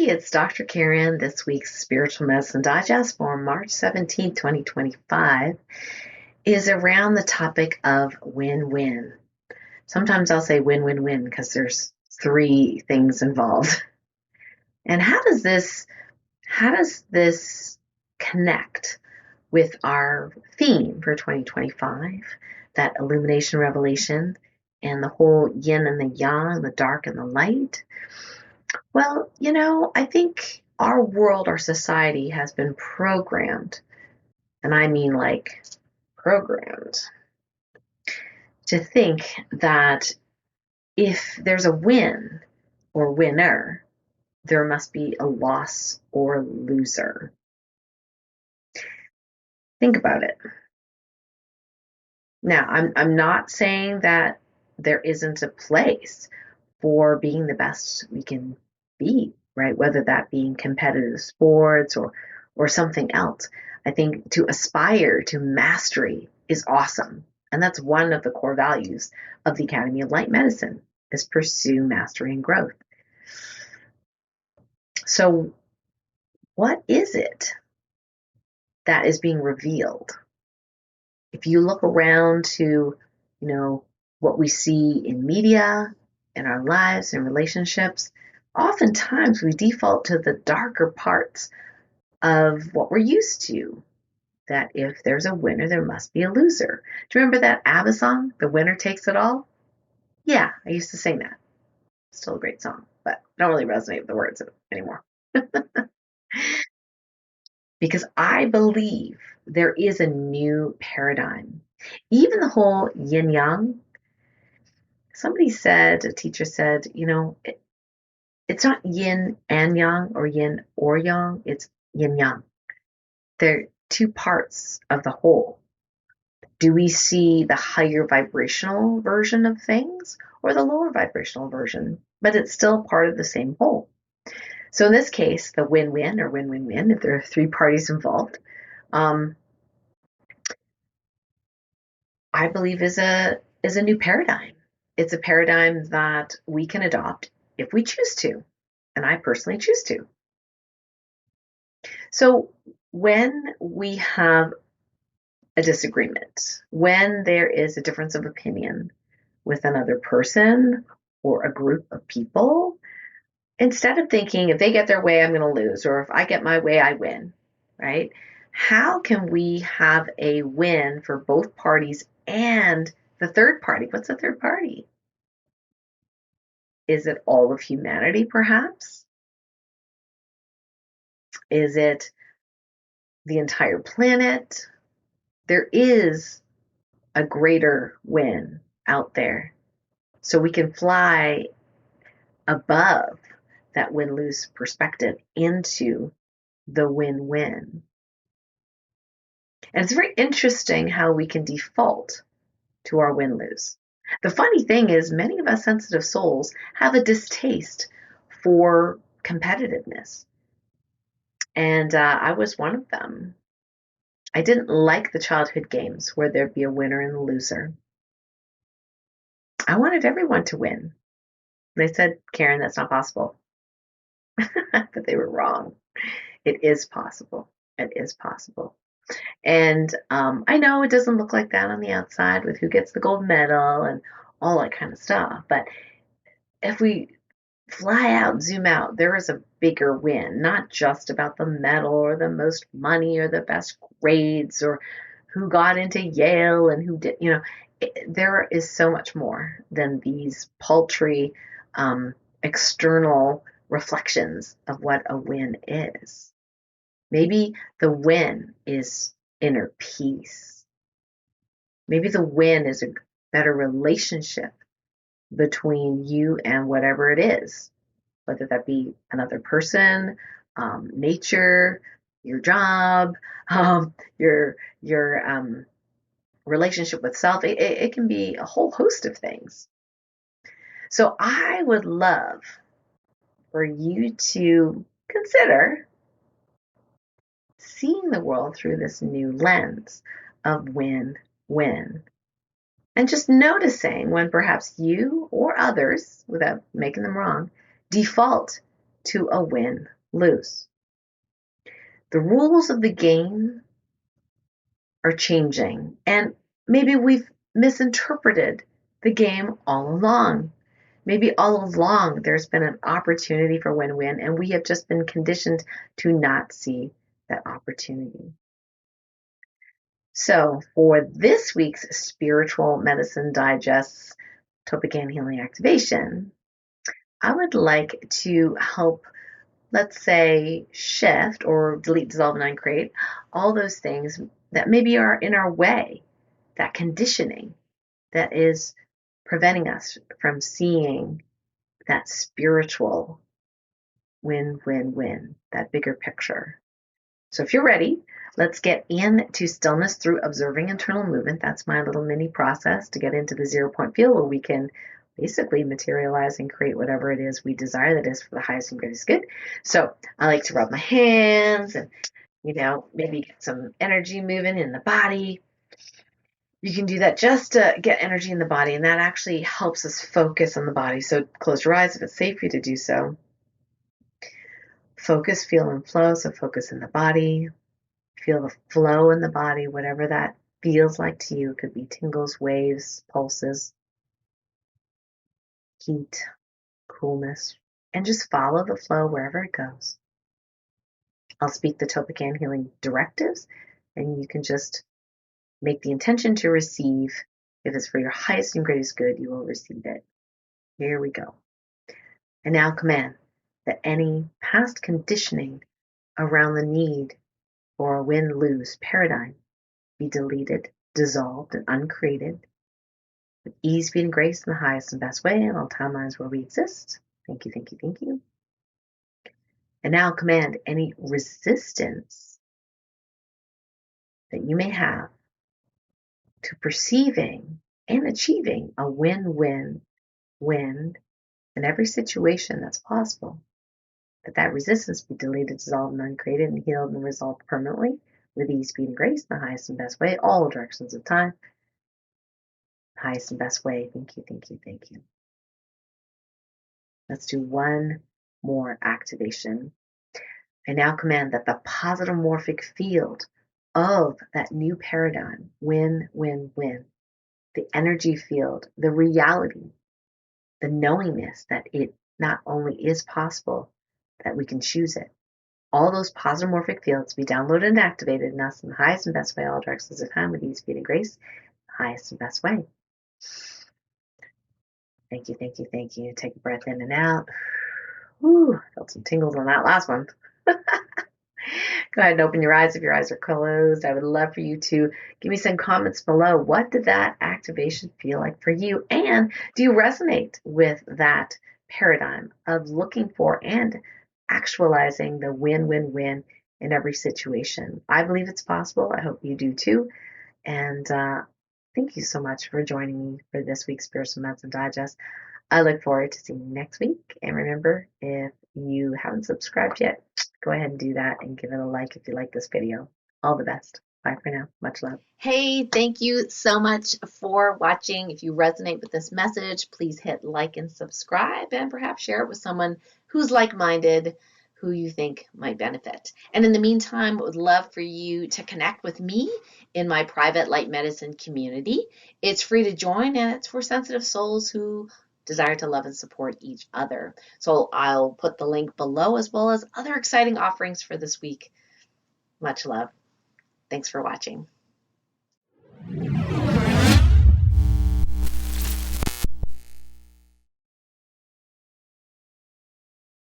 it's Dr. Karen. This week's Spiritual Medicine Digest for March 17, 2025 is around the topic of win-win. Sometimes I'll say win-win-win because there's three things involved. And how does this connect with our theme for 2025, that illumination, revelation, and the whole yin and the yang, the dark and the light? Well, I think our world, our society has been programmed, and I mean like programmed, to think that if there's a win or winner, there must be a loss or loser. Think about it. Now, I'm not saying that there isn't a place for being the best we can be, right? Whether that be in competitive sports or something else. I think to aspire to mastery is awesome. And that's one of the core values of the Academy of Light Medicine, is pursue mastery and growth. So what is it that is being revealed? If you look around to, what we see in media, in our lives, in relationships, oftentimes we default to the darker parts of what we're used to. That if there's a winner, there must be a loser. Do you remember that ABBA song, The Winner Takes It All? Yeah, I used to sing that. Still a great song, but I don't really resonate with the words anymore. Because I believe there is a new paradigm. Even the whole yin yang, a teacher said, it's not yin and yang or yin or yang, it's yin yang. They're two parts of the whole. Do we see the higher vibrational version of things or the lower vibrational version? But it's still part of the same whole. So in this case, the win-win or win-win-win, if there are three parties involved, I believe is a new paradigm. It's a paradigm that we can adopt if we choose to, and I personally choose to. So when we have a disagreement, when there is a difference of opinion with another person or a group of people, instead of thinking if they get their way, I'm going to lose, or if I get my way, I win, right? How can we have a win for both parties and the third party? What's the third party? Is it all of humanity, perhaps? Is it the entire planet? There is a greater win out there. So we can fly above that win-lose perspective into the win-win. And it's very interesting how we can default to our win-lose. The funny thing is, many of us sensitive souls have a distaste for competitiveness. And I was one of them. I didn't like the childhood games where there'd be a winner and a loser. I wanted everyone to win. They said, Karen, that's not possible. But they were wrong. It is possible. It is possible. And I know it doesn't look like that on the outside with who gets the gold medal and all that kind of stuff. But if we fly out, zoom out, there is a bigger win, not just about the medal or the most money or the best grades or who got into Yale and who did, there is so much more than these paltry external reflections of what a win is. Maybe the win is inner peace. Maybe the win is a better relationship between you and whatever it is, whether that be another person, nature, your job, your relationship with self. It can be a whole host of things. So I would love for you to consider seeing the world through this new lens of win-win. And just noticing when perhaps you or others, without making them wrong, default to a win lose. The rules of the game are changing, and maybe we've misinterpreted the game all along. Maybe all along there's been an opportunity for win-win, and we have just been conditioned to not see that opportunity. So for this week's Spiritual Medicine Digest's TOLPAKAN Healing Activation, I would like to help, let's say, shift or delete, dissolve, and uncreate all those things that maybe are in our way, that conditioning that is preventing us from seeing that spiritual win-win-win, that bigger picture. So if you're ready, let's get into stillness through observing internal movement. That's my little mini process to get into the 0-point field where we can basically materialize and create whatever it is we desire that is for the highest and greatest good. So I like to rub my hands and, maybe get some energy moving in the body. You can do that just to get energy in the body, and that actually helps us focus on the body. So close your eyes if it's safe for you to do so. Focus, feel, and flow. So focus in the body. Feel the flow in the body, whatever that feels like to you. It could be tingles, waves, pulses, heat, coolness, and just follow the flow wherever it goes. I'll speak the TOLPAKAN healing directives, and you can just make the intention to receive. If it's for your highest and greatest good, you will receive it. Here we go. And now command that any past conditioning around the need for a win-lose paradigm be deleted, dissolved, and uncreated with ease, speed, and grace in the highest and best way in all timelines where we exist. Thank you, thank you, thank you. And now command any resistance that you may have to perceiving and achieving a win-win-win in every situation that's possible, that resistance be deleted, dissolved, and uncreated, and healed and resolved permanently with ease, speed, and grace in the highest and best way, all directions of time. Highest and best way. Thank you, thank you, thank you. Let's do one more activation. I now command that the positive morphic field of that new paradigm, win-win-win, the energy field, the reality, the knowingness that it not only is possible, that we can choose it. All those positive morphic fields be downloaded and activated in us in the highest and best way, all directions of time, with ease, speed, and grace, highest and best way. Thank you, thank you, thank you. Take a breath in and out. Whew, felt some tingles on that last one. Go ahead and open your eyes if your eyes are closed. I would love for you to give me some comments below. What did that activation feel like for you? And do you resonate with that paradigm of looking for and actualizing the win-win-win in every situation? I believe it's possible. I hope you do too. And thank you so much for joining me for this week's Spiritual Medicine Digest. I look forward to seeing you next week. And remember, if you haven't subscribed yet, go ahead and do that and give it a like if you like this video. All the best. Bye for now. Much love. Hey, thank you so much for watching. If you resonate with this message, please hit like and subscribe, and perhaps share it with someone who's like-minded, who you think might benefit. And in the meantime, I would love for you to connect with me in my private light medicine community. It's free to join, and it's for sensitive souls who desire to love and support each other. So I'll put the link below, as well as other exciting offerings for this week. Much love. Thanks for watching.